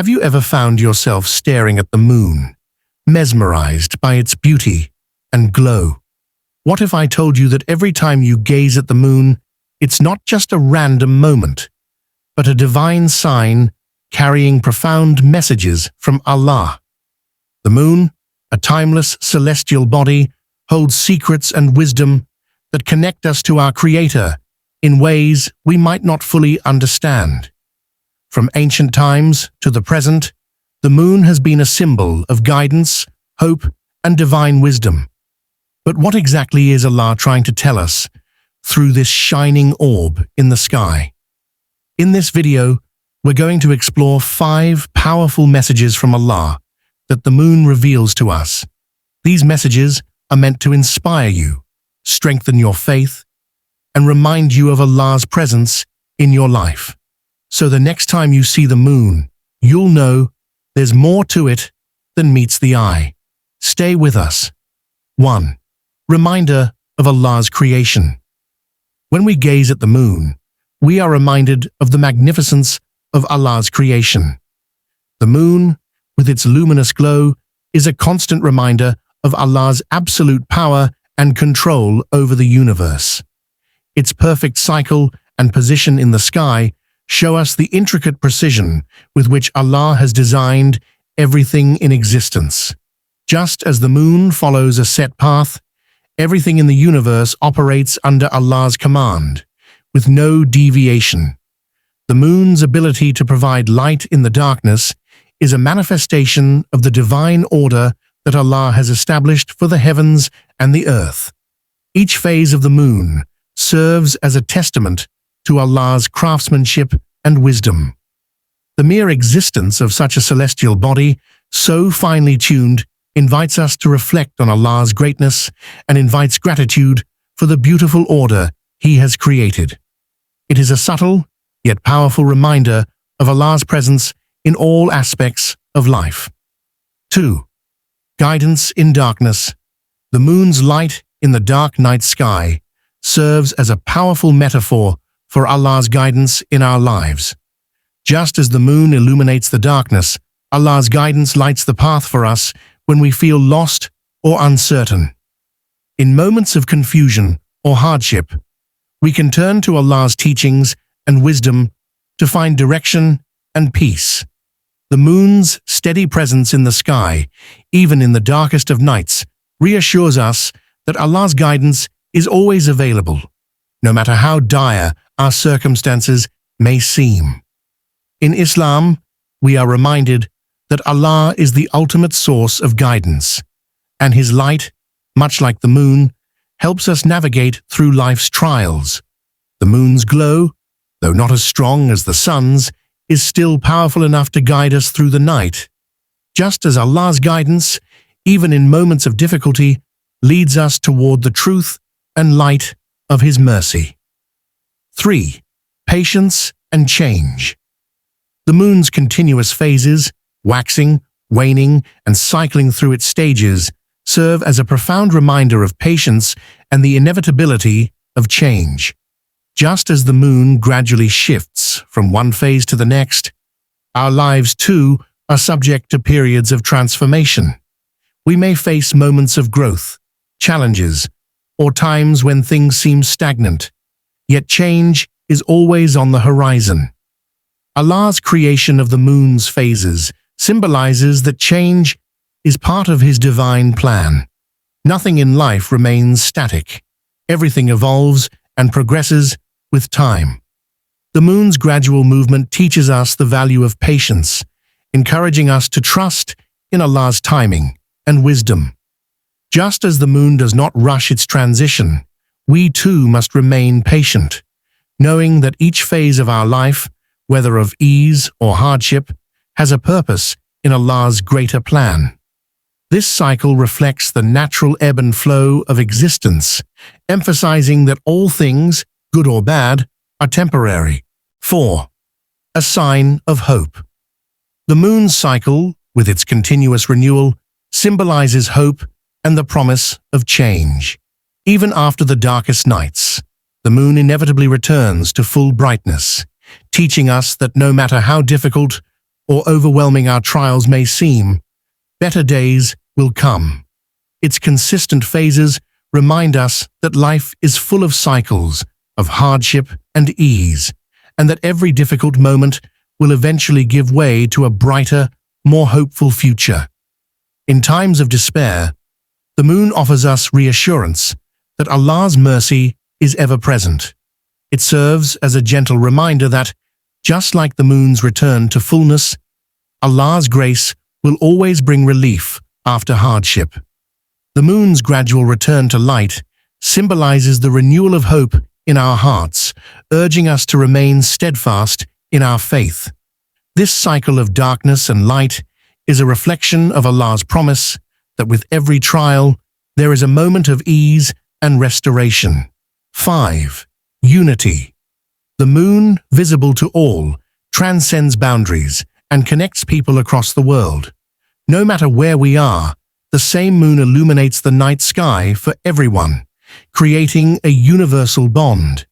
Have you ever found yourself staring at the moon, mesmerized by its beauty and glow? What if I told you that every time you gaze at the moon, it's not just a random moment, but a divine sign carrying profound messages from Allah? The moon, a timeless celestial body, holds secrets and wisdom that connect us to our Creator in ways we might not fully understand. From ancient times to the present, the moon has been a symbol of guidance, hope, and divine wisdom. But what exactly is Allah trying to tell us through this shining orb in the sky? In this video, we're going to explore 5 powerful messages from Allah that the moon reveals to us. These messages are meant to inspire you, strengthen your faith, and remind you of Allah's presence in your life. So the next time you see the moon, you'll know there's more to it than meets the eye. Stay with us. 1. Reminder of Allah's creation. When we gaze at the moon, we are reminded of the magnificence of Allah's creation. The moon, with its luminous glow, is a constant reminder of Allah's absolute power and control over the universe. Its perfect cycle and position in the sky show us the intricate precision with which Allah has designed everything in existence. Just as the moon follows a set path, everything in the universe operates under Allah's command, with no deviation. The moon's ability to provide light in the darkness is a manifestation of the divine order that Allah has established for the heavens and the earth. Each phase of the moon serves as a testament to Allah's craftsmanship and wisdom. The mere existence of such a celestial body, so finely tuned, invites us to reflect on Allah's greatness and invites gratitude for the beautiful order He has created. It is a subtle, yet powerful reminder of Allah's presence in all aspects of life. 2. Guidance in darkness. The moon's light in the dark night sky serves as a powerful metaphor for Allah's guidance in our lives. Just as the moon illuminates the darkness, Allah's guidance lights the path for us when we feel lost or uncertain. In moments of confusion or hardship, we can turn to Allah's teachings and wisdom to find direction and peace. The moon's steady presence in the sky, even in the darkest of nights, reassures us that Allah's guidance is always available, no matter how dire our circumstances may seem. In Islam, we are reminded that Allah is the ultimate source of guidance, and His light, much like the moon, helps us navigate through life's trials. The moon's glow, though not as strong as the sun's, is still powerful enough to guide us through the night. Just as Allah's guidance, even in moments of difficulty, leads us toward the truth and light of His mercy. 3. Patience and change. The moon's continuous phases, waxing, waning, and cycling through its stages, serve as a profound reminder of patience and the inevitability of change. Just as the moon gradually shifts from one phase to the next, our lives too are subject to periods of transformation. We may face moments of growth, challenges, or times when things seem stagnant, yet change is always on the horizon. Allah's creation of the moon's phases symbolizes that change is part of His divine plan. Nothing in life remains static. Everything evolves and progresses with time. The moon's gradual movement teaches us the value of patience, encouraging us to trust in Allah's timing and wisdom. Just as the moon does not rush its transition, we too must remain patient, knowing that each phase of our life, whether of ease or hardship, has a purpose in Allah's greater plan. This cycle reflects the natural ebb and flow of existence, emphasizing that all things, good or bad, are temporary. 4. A sign of hope. The moon's cycle, with its continuous renewal, symbolizes hope and the promise of change. Even after the darkest nights, the moon inevitably returns to full brightness, teaching us that no matter how difficult or overwhelming our trials may seem, better days will come. Its consistent phases remind us that life is full of cycles of hardship and ease, and that every difficult moment will eventually give way to a brighter, more hopeful future. In times of despair, the moon offers us reassurance that Allah's mercy is ever present. It serves as a gentle reminder that, just like the moon's return to fullness, Allah's grace will always bring relief after hardship. The moon's gradual return to light symbolizes the renewal of hope in our hearts, urging us to remain steadfast in our faith. This cycle of darkness and light is a reflection of Allah's promise that with every trial, there is a moment of ease and restoration. 5. Unity. The moon, visible to all, transcends boundaries and connects people across the world. No matter where we are, the same moon illuminates the night sky for everyone, creating a universal bond.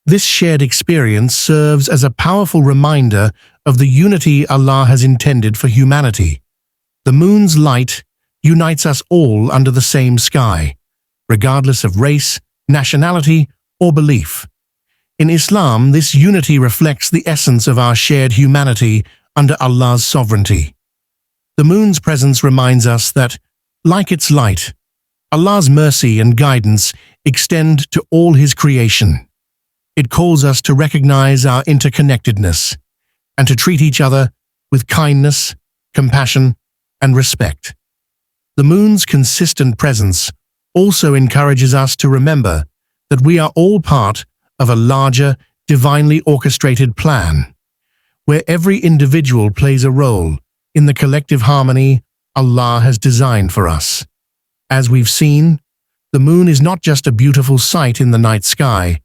This shared experience serves as a powerful reminder of the unity Allah has intended for humanity. The moon's light unites us all under the same sky, regardless of race, nationality, or belief. In Islam, this unity reflects the essence of our shared humanity under Allah's sovereignty. The moon's presence reminds us that, like its light, Allah's mercy and guidance extend to all His creation. It calls us to recognize our interconnectedness and to treat each other with kindness, compassion, and respect. The moon's consistent presence also encourages us to remember that we are all part of a larger, divinely orchestrated plan, where every individual plays a role in the collective harmony Allah has designed for us. As we've seen, the moon is not just a beautiful sight in the night sky,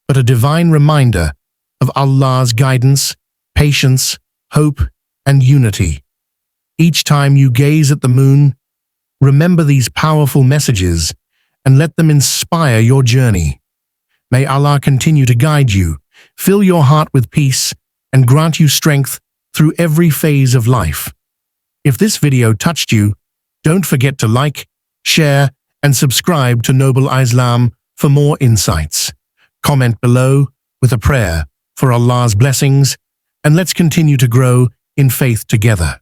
but a divine reminder of Allah's guidance, patience, hope, and unity. Each time you gaze at the moon, remember these powerful messages and let them inspire your journey. May Allah continue to guide you, fill your heart with peace, and grant you strength through every phase of life. If this video touched you, don't forget to like, share, and subscribe to Noble Islam for more insights. Comment below with a prayer for Allah's blessings, and let's continue to grow in faith together.